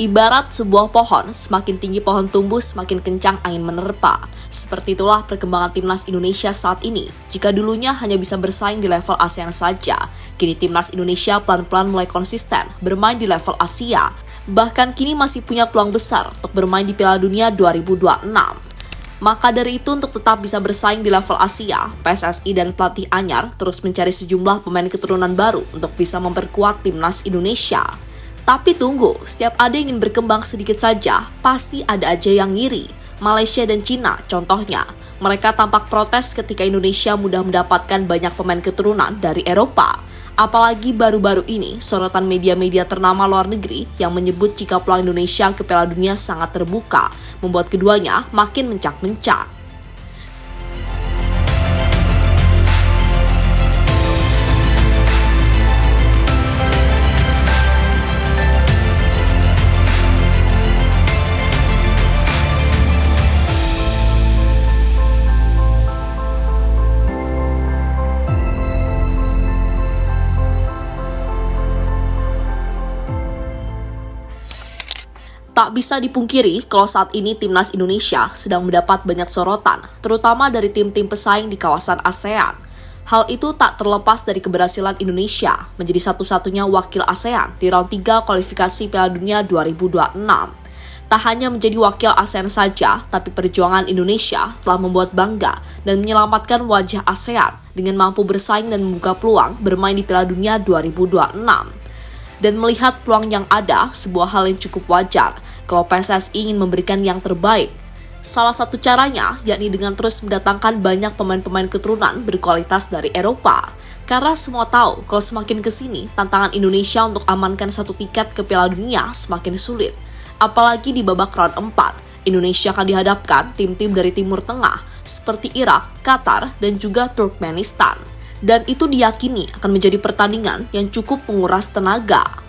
Ibarat sebuah pohon, semakin tinggi pohon tumbuh, semakin kencang angin menerpa. Seperti itulah perkembangan timnas Indonesia saat ini. Jika dulunya hanya bisa bersaing di level ASEAN saja, kini timnas Indonesia pelan-pelan mulai konsisten bermain di level Asia. Bahkan kini masih punya peluang besar untuk bermain di Piala Dunia 2026. Maka dari itu, untuk tetap bisa bersaing di level Asia, PSSI dan pelatih anyar terus mencari sejumlah pemain keturunan baru untuk bisa memperkuat timnas Indonesia. Tapi tunggu, setiap ada yang ingin berkembang sedikit saja, pasti ada aja yang ngiri. Malaysia dan Cina contohnya, mereka tampak protes ketika Indonesia mudah mendapatkan banyak pemain keturunan dari Eropa. Apalagi baru-baru ini, sorotan media-media ternama luar negeri yang menyebut jika peluang Indonesia ke Piala Dunia sangat terbuka, membuat keduanya makin mencak-mencak. Tak bisa dipungkiri kalau saat ini timnas Indonesia sedang mendapat banyak sorotan, terutama dari tim-tim pesaing di kawasan ASEAN. Hal itu tak terlepas dari keberhasilan Indonesia menjadi satu-satunya wakil ASEAN di round 3 kualifikasi Piala Dunia 2026. Tak hanya menjadi wakil ASEAN saja, tapi perjuangan Indonesia telah membuat bangga dan menyelamatkan wajah ASEAN dengan mampu bersaing dan membuka peluang bermain di Piala Dunia 2026. Dan melihat peluang yang ada, sebuah hal yang cukup wajar kalau PSSI ingin memberikan yang terbaik. Salah satu caranya yakni dengan terus mendatangkan banyak pemain-pemain keturunan berkualitas dari Eropa. Karena semua tahu kalau semakin kesini, tantangan Indonesia untuk amankan satu tiket ke Piala Dunia semakin sulit. Apalagi di babak round 4, Indonesia akan dihadapkan tim-tim dari Timur Tengah seperti Irak, Qatar, dan juga Turkmenistan. Dan itu diyakini akan menjadi pertandingan yang cukup menguras tenaga.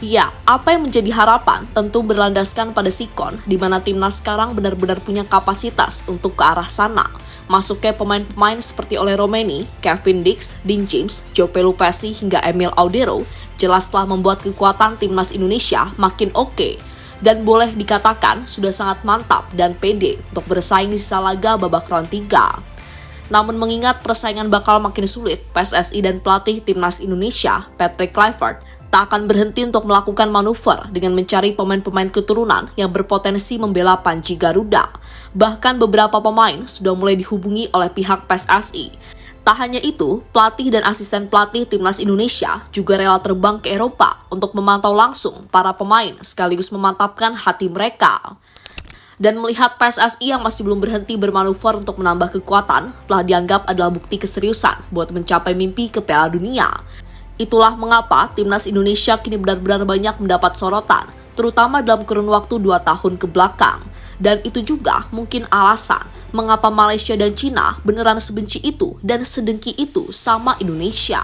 Ya, apa yang menjadi harapan tentu berlandaskan pada sikon, di mana timnas sekarang benar-benar punya kapasitas untuk ke arah sana. Masuknya pemain-pemain seperti Ole Romeni, Kevin Dix, Dean James, Joe Pelupessy hingga Emil Audero jelas telah membuat kekuatan timnas Indonesia makin oke. Dan boleh dikatakan sudah sangat mantap dan pede untuk bersaing di sisa laga babak round 3. Namun mengingat persaingan bakal makin sulit, PSSI dan pelatih timnas Indonesia, Patrick Kluivert, tak akan berhenti untuk melakukan manuver dengan mencari pemain-pemain keturunan yang berpotensi membela panji Garuda. Bahkan beberapa pemain sudah mulai dihubungi oleh pihak PSSI. Tak hanya itu, pelatih dan asisten pelatih timnas Indonesia juga rela terbang ke Eropa untuk memantau langsung para pemain sekaligus memantapkan hati mereka. Dan melihat PSSI yang masih belum berhenti bermanuver untuk menambah kekuatan telah dianggap adalah bukti keseriusan buat mencapai mimpi ke Piala Dunia. Itulah mengapa timnas Indonesia kini benar-benar banyak mendapat sorotan, terutama dalam kurun waktu 2 tahun ke belakang. Dan itu juga mungkin alasan mengapa Malaysia dan Cina beneran sebenci itu dan sedengki itu sama Indonesia.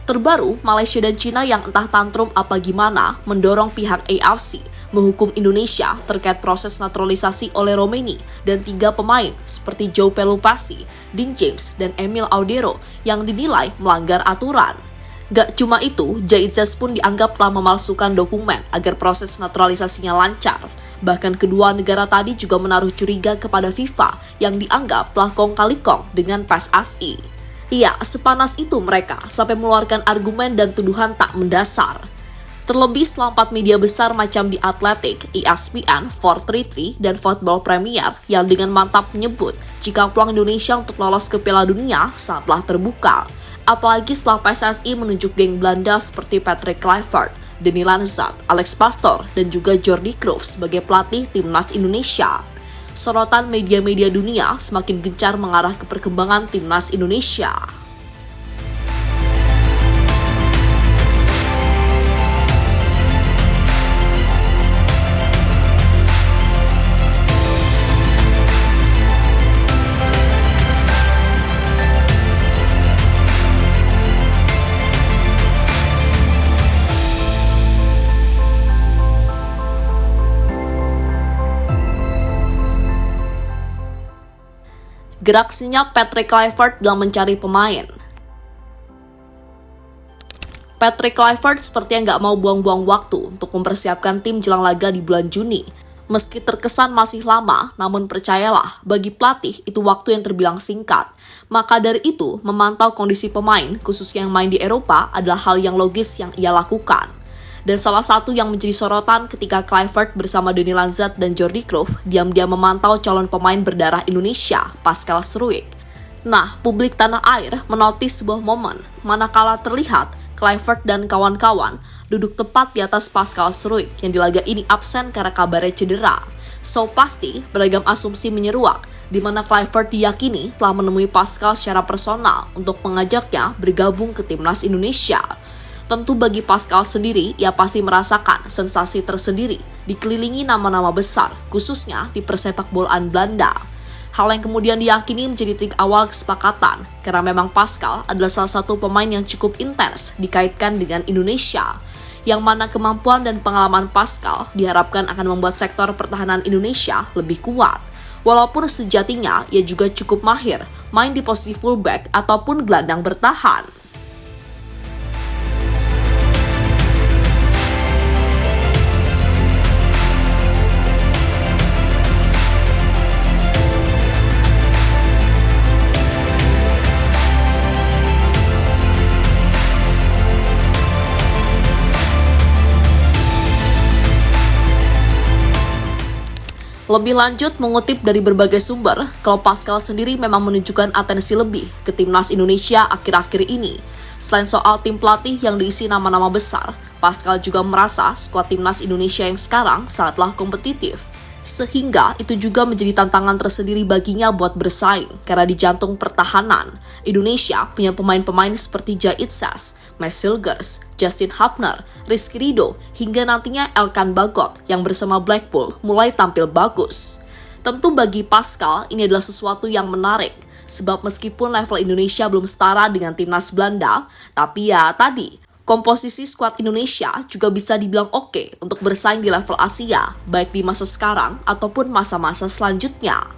Terbaru, Malaysia dan Cina yang entah tantrum apa gimana mendorong pihak AFC menghukum Indonesia terkait proses naturalisasi Ole Romeni dan 3 pemain seperti Joe Pelupessy, Dean James, dan Emil Audero yang dinilai melanggar aturan. Gak cuma itu, JICES pun dianggap telah memalsukan dokumen agar proses naturalisasinya lancar. Bahkan kedua negara tadi juga menaruh curiga kepada FIFA yang dianggap telah kong-kali-kong dengan PSSI. Iya, sepanas itu mereka sampai mengeluarkan argumen dan tuduhan tak mendasar. Terlebih setelah 4 media besar macam The Athletic, ESPN, 433, dan Football Premier yang dengan mantap menyebut jika peluang Indonesia untuk lolos ke Piala Dunia sangatlah terbuka. Apalagi setelah PSSI menunjuk geng Belanda seperti Patrick Kluivert, Denny Lanzat, Alex Pastoor, dan juga Jordi Cruyff sebagai pelatih timnas Indonesia. Sorotan media-media dunia semakin gencar mengarah ke perkembangan timnas Indonesia. gerak senyap Patrick Kluivert dalam mencari pemain. Patrick Kluivert sepertinya nggak mau buang-buang waktu untuk mempersiapkan tim jelang laga di bulan Juni. Meski terkesan masih lama, namun percayalah, bagi pelatih itu waktu yang terbilang singkat. Maka dari itu, memantau kondisi pemain, khususnya yang main di Eropa, adalah hal yang logis yang ia lakukan. Dan salah satu yang menjadi sorotan ketika Kluivert bersama Donny van de Beek dan Jordi Cruyff diam-diam memantau calon pemain berdarah Indonesia, Pascal Struijk. Nah, publik tanah air menotis sebuah momen, manakala terlihat Kluivert dan kawan-kawan duduk tepat di atas Pascal Struijk yang di laga ini absen karena kabarnya cedera. So pasti beragam asumsi menyeruak, di mana Kluivert diyakini telah menemui Pascal secara personal untuk mengajaknya bergabung ke timnas Indonesia. Tentu bagi Pascal sendiri, ia pasti merasakan sensasi tersendiri dikelilingi nama-nama besar, khususnya di persepak bolaan Belanda. Hal yang kemudian diyakini menjadi trik awal kesepakatan, karena memang Pascal adalah salah satu pemain yang cukup intens dikaitkan dengan Indonesia, yang mana kemampuan dan pengalaman Pascal diharapkan akan membuat sektor pertahanan Indonesia lebih kuat. Walaupun sejatinya ia juga cukup mahir main di posisi fullback ataupun gelandang bertahan. Lebih lanjut, mengutip dari berbagai sumber, kalau Pascal sendiri memang menunjukkan atensi lebih ke timnas Indonesia akhir-akhir ini. Selain soal tim pelatih yang diisi nama-nama besar, Pascal juga merasa skuad timnas Indonesia yang sekarang sangatlah kompetitif. Sehingga itu juga menjadi tantangan tersendiri baginya buat bersaing, karena di jantung pertahanan, Indonesia punya pemain-pemain seperti Jait Sas, Max Hilgers, Justin Hubner, Rizky Ridho, hingga nantinya Elkan Bagot yang bersama Blackpool mulai tampil bagus. Tentu bagi Pascal ini adalah sesuatu yang menarik, sebab meskipun level Indonesia belum setara dengan timnas Belanda, tapi ya tadi, komposisi skuad Indonesia juga bisa dibilang oke untuk bersaing di level Asia, baik di masa sekarang ataupun masa-masa selanjutnya.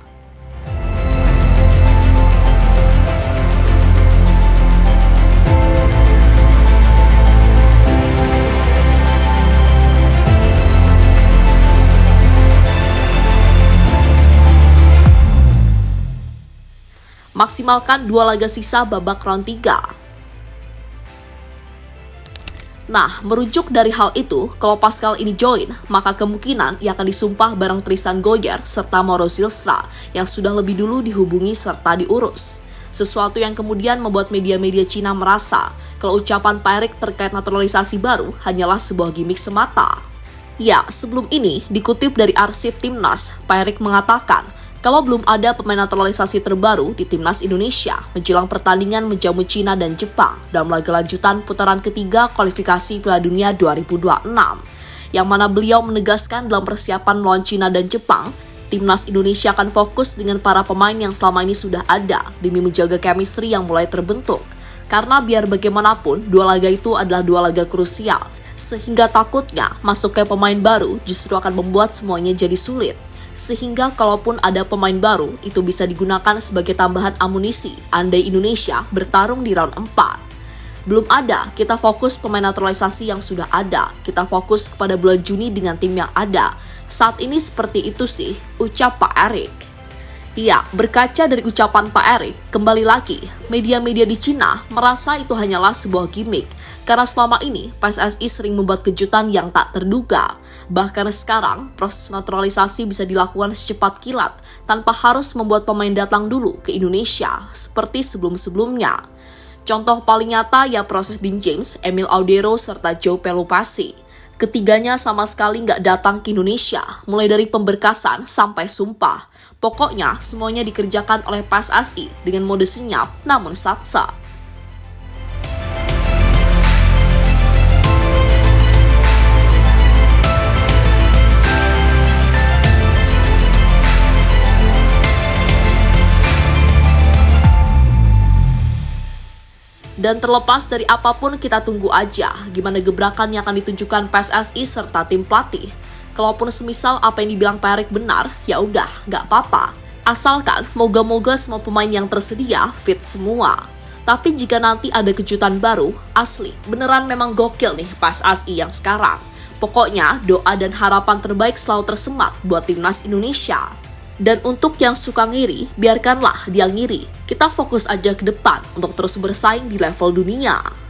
Maksimalkan 2 laga sisa babak round 3. Nah, merujuk dari hal itu, kalau Pascal ini join, maka kemungkinan ia akan disumpah bareng Tristan Goyer serta Mauro Zylstra yang sudah lebih dulu dihubungi serta diurus. Sesuatu yang kemudian membuat media-media Cina merasa kalau ucapan Pak Erick terkait naturalisasi baru hanyalah sebuah gimmick semata. Ya, sebelum ini dikutip dari arsip Timnas, Pak Erick mengatakan kalau belum ada pemain naturalisasi terbaru di Timnas Indonesia menjelang pertandingan menjamu Cina dan Jepang dalam laga lanjutan putaran ketiga kualifikasi Piala Dunia 2026. Yang mana beliau menegaskan dalam persiapan melawan Cina dan Jepang, Timnas Indonesia akan fokus dengan para pemain yang selama ini sudah ada demi menjaga chemistry yang mulai terbentuk. Karena biar bagaimanapun, 2 laga itu adalah 2 laga krusial, sehingga takutnya masuknya pemain baru justru akan membuat semuanya jadi sulit. Sehingga kalaupun ada pemain baru, itu bisa digunakan sebagai tambahan amunisi andai Indonesia bertarung di round 4. Belum ada, kita fokus pemain naturalisasi yang sudah ada. Kita fokus kepada bulan Juni dengan tim yang ada. Saat ini seperti itu sih, ucap Pak Erick. Iya, berkaca dari ucapan Pak Erick, kembali lagi, media-media di Cina merasa itu hanyalah sebuah gimmick. Karena selama ini, PSSI sering membuat kejutan yang tak terduga. Bahkan sekarang, proses naturalisasi bisa dilakukan secepat kilat tanpa harus membuat pemain datang dulu ke Indonesia seperti sebelum-sebelumnya. Contoh paling nyata ya proses Dean James, Emil Audero, serta Joe Pelupasi. Ketiganya sama sekali nggak datang ke Indonesia, mulai dari pemberkasan sampai sumpah. Pokoknya semuanya dikerjakan oleh PSSI dengan mode senyap namun satsa. Dan terlepas dari apapun, kita tunggu aja gimana gebrakan yang akan ditunjukkan PSSI serta tim pelatih. Kalaupun semisal apa yang dibilang Pak Erick benar, ya udah, nggak apa-apa. Asalkan moga-moga semua pemain yang tersedia fit semua. Tapi jika nanti ada kejutan baru, asli beneran memang gokil nih PSSI yang sekarang. Pokoknya doa dan harapan terbaik selalu tersemat buat timnas Indonesia. Dan untuk yang suka ngiri, biarkanlah dia ngiri. Kita fokus aja ke depan untuk terus bersaing di level dunia.